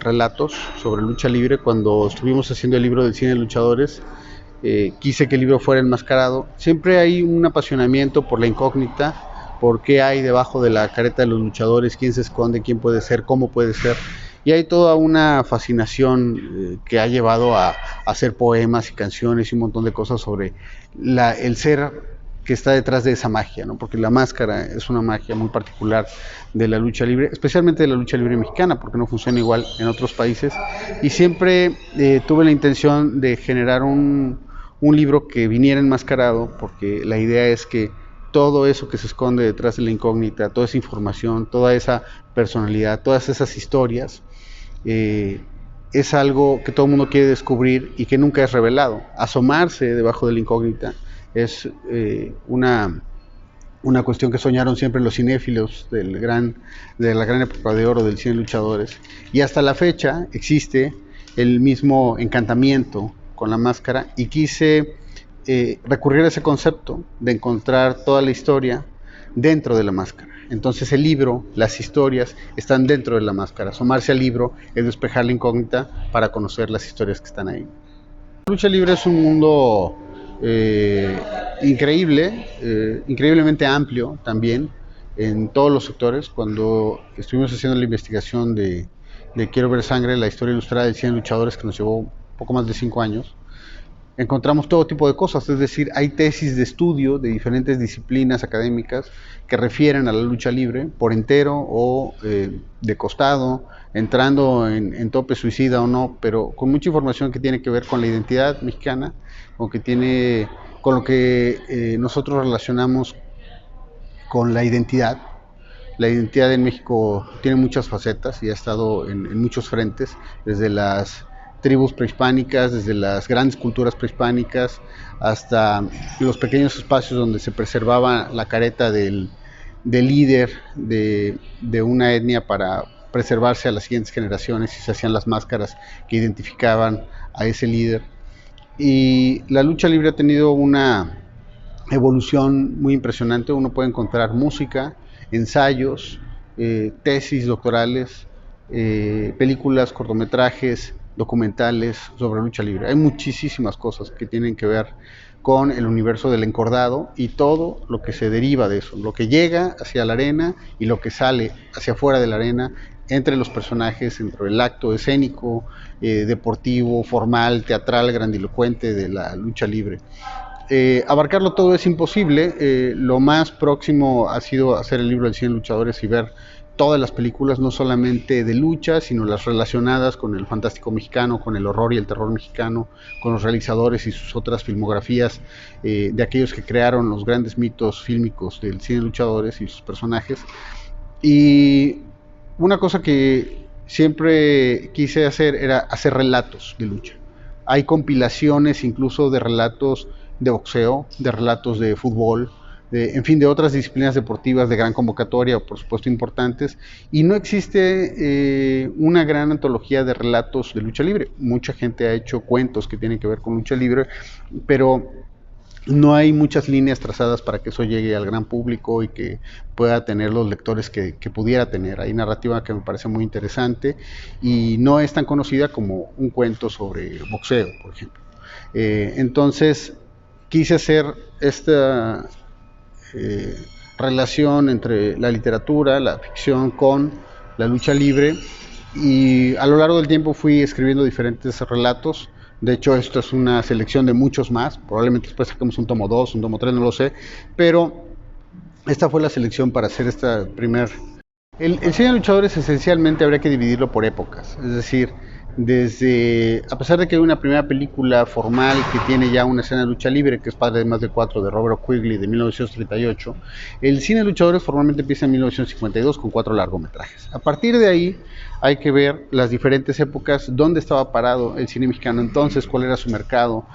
relatos sobre lucha libre. Cuando estuvimos haciendo el libro del cine de luchadores, quise que el libro fuera enmascarado. Siempre hay un apasionamiento por la incógnita, por qué hay debajo de la careta de los luchadores, quién se esconde, quién puede ser, cómo puede ser. Y hay toda una fascinación que ha llevado a hacer poemas y canciones y un montón de cosas sobre el ser que está detrás de esa magia, ¿no? Porque la máscara es una magia muy particular de la lucha libre, especialmente de la lucha libre mexicana, porque no funciona igual en otros países. Y siempre tuve la intención de generar un libro que viniera enmascarado, porque la idea es que todo eso que se esconde detrás de la incógnita, toda esa información, toda esa personalidad, todas esas historias, es algo que todo el mundo quiere descubrir y que nunca es revelado. Asomarse debajo de la incógnita es una cuestión que soñaron siempre los cinéfilos de la gran época de oro del cine de luchadores, y hasta la fecha existe el mismo encantamiento con la máscara, y quise recurrir a ese concepto de encontrar toda la historia dentro de la máscara. Entonces el libro, las historias están dentro de la máscara. Asomarse al libro es despejar la incógnita para conocer las historias que están ahí. La lucha libre es un mundo increíblemente amplio también en todos los sectores. Cuando estuvimos haciendo la investigación de Quiero ver sangre, la historia ilustrada de 100 luchadores, que nos llevó poco más de 5 años, encontramos todo tipo de cosas. Es decir, hay tesis de estudio de diferentes disciplinas académicas que refieren a la lucha libre por entero o de costado, entrando en tope suicida o no, pero con mucha información que tiene que ver con la identidad mexicana, con lo que nosotros relacionamos con la identidad. La identidad en México tiene muchas facetas y ha estado en muchos frentes, desde las tribus prehispánicas, desde las grandes culturas prehispánicas, hasta los pequeños espacios donde se preservaba la careta del líder de una etnia para preservarse a las siguientes generaciones, y se hacían las máscaras que identificaban a ese líder. Y la lucha libre ha tenido una evolución muy impresionante. Uno puede encontrar música, ensayos, tesis doctorales, películas, cortometrajes, documentales sobre lucha libre. Hay muchísimas cosas que tienen que ver con el universo del encordado y todo lo que se deriva de eso, lo que llega hacia la arena y lo que sale hacia afuera de la arena, entre los personajes, entre el acto escénico, deportivo, formal, teatral, grandilocuente de la lucha libre. Abarcarlo todo es imposible. Lo más próximo ha sido hacer el libro del 100 luchadores y ver todas las películas, no solamente de lucha, sino las relacionadas con el fantástico mexicano, con el horror y el terror mexicano, con los realizadores y sus otras filmografías de aquellos que crearon los grandes mitos fílmicos del cine de luchadores y sus personajes. Y una cosa que siempre quise hacer era hacer relatos de lucha. Hay compilaciones incluso de relatos de boxeo, de relatos de fútbol, en fin, de otras disciplinas deportivas de gran convocatoria, por supuesto importantes, y no existe una gran antología de relatos de lucha libre. Mucha gente ha hecho cuentos que tienen que ver con lucha libre, pero no hay muchas líneas trazadas para que eso llegue al gran público y que pueda tener los lectores que pudiera tener. Hay narrativa que me parece muy interesante y no es tan conocida como un cuento sobre boxeo, por ejemplo. Entonces, quise hacer esta relación entre la literatura, la ficción con la lucha libre, y a lo largo del tiempo fui escribiendo diferentes relatos. De hecho, esto es una selección de muchos más, probablemente después saquemos un tomo 2, un tomo 3, no lo sé, pero esta fue la selección para hacer esta primer... El cine de luchadores esencialmente habría que dividirlo por épocas, es decir, a pesar de que hay una primera película formal que tiene ya una escena de lucha libre, que es Padre de Más de Cuatro, de Robert Quigley, de 1938, el cine de luchadores formalmente empieza en 1952 con 4 largometrajes. A partir de ahí hay que ver las diferentes épocas, dónde estaba parado el cine mexicano entonces, cuál era su mercado,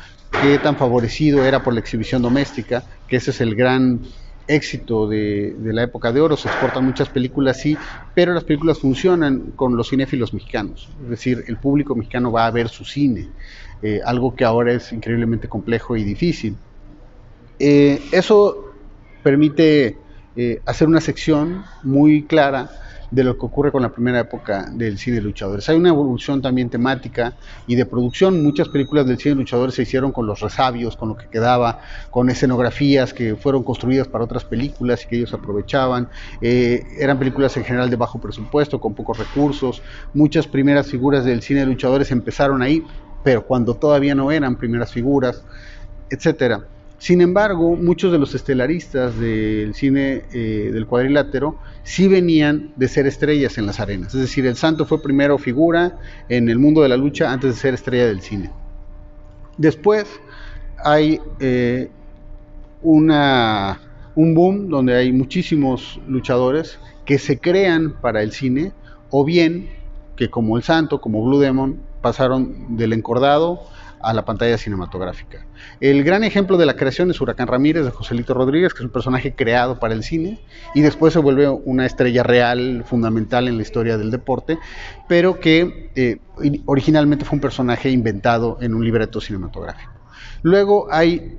qué tan favorecido era por la exhibición doméstica, que ese es el gran éxito de la época de oro. Se exportan muchas películas, sí, pero las películas funcionan con los cinéfilos mexicanos, es decir, el público mexicano va a ver su cine, algo que ahora es increíblemente complejo y difícil. Eso permite hacer una sección muy clara de lo que ocurre con la primera época del cine de luchadores. Hay una evolución también temática y de producción. Muchas películas del cine de luchadores se hicieron con los resabios, con lo que quedaba, con escenografías que fueron construidas para otras películas y que ellos aprovechaban. Eran películas en general de bajo presupuesto, con pocos recursos. Muchas primeras figuras del cine de luchadores empezaron ahí, pero cuando todavía no eran primeras figuras, etcétera. Sin embargo, muchos de los estelaristas del cine del cuadrilátero sí venían de ser estrellas en las arenas. Es decir, el Santo fue primero figura en el mundo de la lucha antes de ser estrella del cine. Después hay un boom donde hay muchísimos luchadores que se crean para el cine, o bien que como el Santo, como Blue Demon, pasaron del encordado a la pantalla cinematográfica. El gran ejemplo de la creación es Huracán Ramírez, de Joselito Rodríguez, que es un personaje creado para el cine y después se vuelve una estrella real, fundamental en la historia del deporte, pero que originalmente fue un personaje inventado en un libreto cinematográfico. Luego hay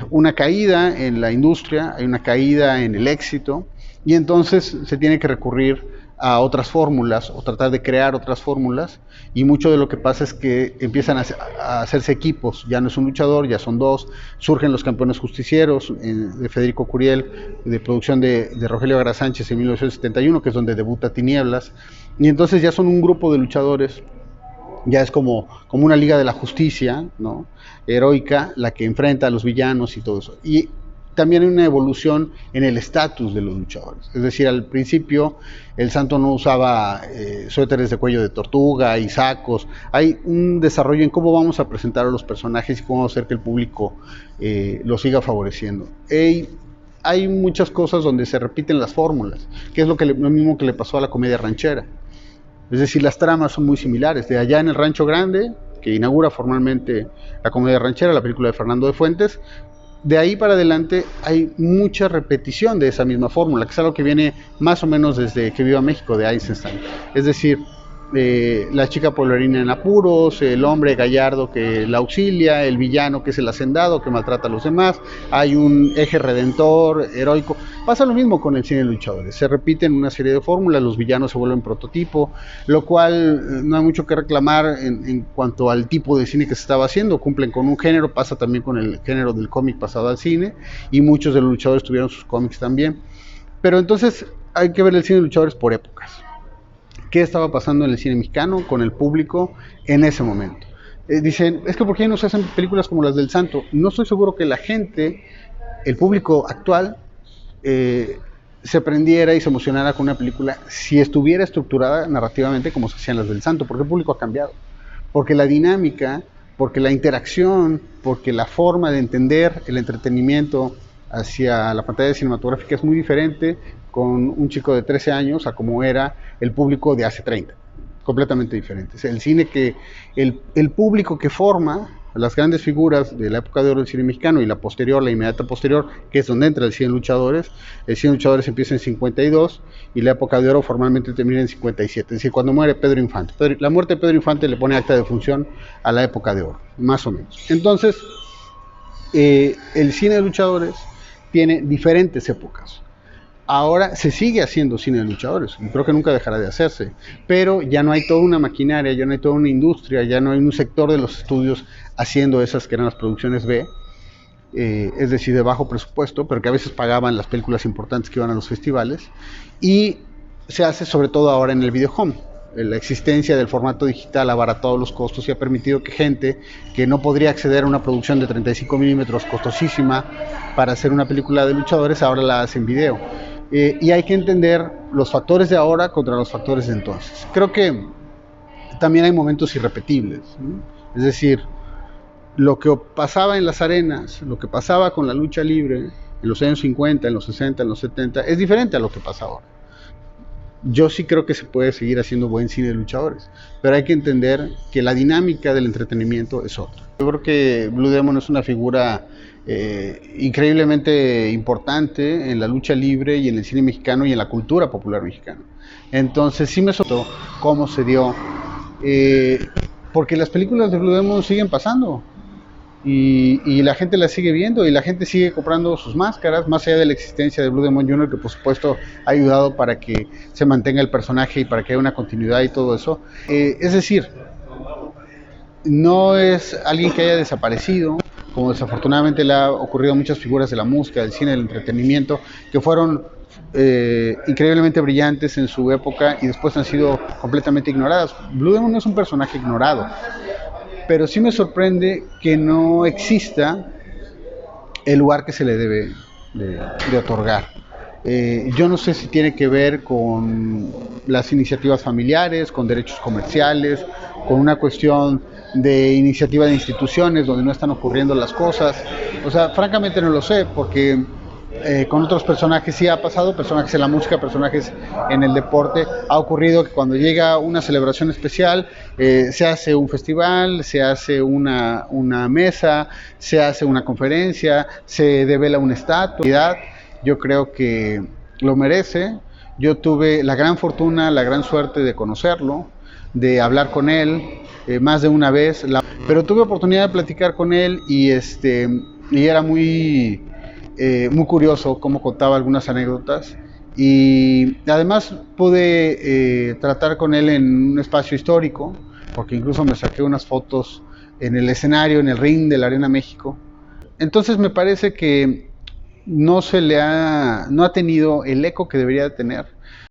una caída en la industria, hay una caída en el éxito, y entonces se tiene que recurrir a otras fórmulas o tratar de crear otras fórmulas, y mucho de lo que pasa es que empiezan a hacerse equipos. Ya no es un luchador, ya son dos. Surgen los Campeones Justicieros de Federico Curiel, de producción de Rogelio Gara Sánchez en 1971, que es donde debuta Tinieblas, y entonces ya son un grupo de luchadores. Ya es como una Liga de la Justicia, ¿no?, heroica, la que enfrenta a los villanos y todo eso. Y también hay una evolución en el estatus de los luchadores. Es decir, al principio el Santo no usaba suéteres de cuello de tortuga y sacos. Hay un desarrollo en cómo vamos a presentar a los personajes y cómo hacer que el público los siga favoreciendo. Hay muchas cosas donde se repiten las fórmulas, que es lo mismo que le pasó a la comedia ranchera. Es decir, las tramas son muy similares. De Allá en el Rancho Grande, que inaugura formalmente la comedia ranchera, la película de Fernando de Fuentes, de ahí para adelante hay mucha repetición de esa misma fórmula, que es algo que viene más o menos desde Que Viva México, de Eisenstein. Es decir, la chica pueblerina en apuros, el hombre gallardo que la auxilia, el villano que es el hacendado que maltrata a los demás, hay un eje redentor, heroico. Pasa lo mismo con el cine de luchadores, se repiten una serie de fórmulas, los villanos se vuelven prototipo, lo cual no hay mucho que reclamar en cuanto al tipo de cine que se estaba haciendo. Cumplen con un género, pasa también con el género del cómic pasado al cine, y muchos de los luchadores tuvieron sus cómics también. Pero entonces hay que ver el cine de luchadores por épocas. ¿Qué estaba pasando en el cine mexicano con el público en ese momento? Dicen, es que ¿por qué no se hacen películas como las del Santo? No estoy seguro que la gente, el público actual, se prendiera y se emocionara con una película si estuviera estructurada narrativamente como se hacían las del Santo, porque el público ha cambiado, porque la dinámica, porque la interacción, porque la forma de entender el entretenimiento hacia la pantalla cinematográfica es muy diferente con un chico de 13 años a como era el público de hace 30, completamente diferente. O sea, el cine que, el público que forma las grandes figuras de la época de oro del cine mexicano y la posterior, la inmediata posterior, que es donde entra el cine de luchadores. El cine de luchadores empieza en 52 y la época de oro formalmente termina en 57, es decir, cuando muere Pedro Infante. La muerte de Pedro Infante le pone acta de función a la época de oro, más o menos. Entonces, el cine de luchadores tiene diferentes épocas. Ahora se sigue haciendo cine de luchadores, y creo que nunca dejará de hacerse, pero ya no hay toda una maquinaria, ya no hay toda una industria, ya no hay un sector de los estudios haciendo esas que eran las producciones B, es decir, de bajo presupuesto, pero que a veces pagaban las películas importantes que iban a los festivales, y se hace sobre todo ahora en el video home. La existencia del formato digital ha abaratado los costos y ha permitido que gente que no podría acceder a una producción de 35 milímetros costosísima para hacer una película de luchadores, ahora la hace en video. Y hay que entender los factores de ahora contra los factores de entonces. Creo que también hay momentos irrepetibles, ¿no? Es decir, lo que pasaba en las arenas, lo que pasaba con la lucha libre en los años 50, en los 60, en los 70, es diferente a lo que pasa ahora. Yo sí creo que se puede seguir haciendo buen cine de luchadores, pero hay que entender que la dinámica del entretenimiento es otra. Yo creo que Blue Demon es una figura increíblemente importante en la lucha libre y en el cine mexicano y en la cultura popular mexicana. Entonces sí me sorprendió cómo se dio, porque las películas de Blue Demon siguen pasando. y la gente la sigue viendo y la gente sigue comprando sus máscaras, más allá de la existencia de Blue Demon Jr., que por supuesto ha ayudado para que se mantenga el personaje y para que haya una continuidad y todo eso. Es decir, no es alguien que haya desaparecido, como desafortunadamente le ha ocurrido a muchas figuras de la música, del cine, del entretenimiento, que fueron increíblemente brillantes en su época y después han sido completamente ignoradas. Blue Demon no es un personaje ignorado, pero sí me sorprende que no exista el lugar que se le debe de otorgar. Yo no sé si tiene que ver con las iniciativas familiares, con derechos comerciales, con una cuestión de iniciativa de instituciones donde no están ocurriendo las cosas. O sea, francamente no lo sé, porque con otros personajes sí ha pasado, personajes en la música, personajes en el deporte. Ha ocurrido que cuando llega una celebración especial, se hace un festival, se hace una mesa, se hace una conferencia, se devela una estatua. Yo creo que lo merece. Yo tuve la gran fortuna, la gran suerte de conocerlo, de hablar con él más de una vez, pero tuve oportunidad de platicar con él y era muy curioso cómo contaba algunas anécdotas y además pude tratar con él en un espacio histórico, porque incluso me saqué unas fotos en el escenario, en el ring de la Arena México. Entonces me parece que no ha tenido el eco que debería de tener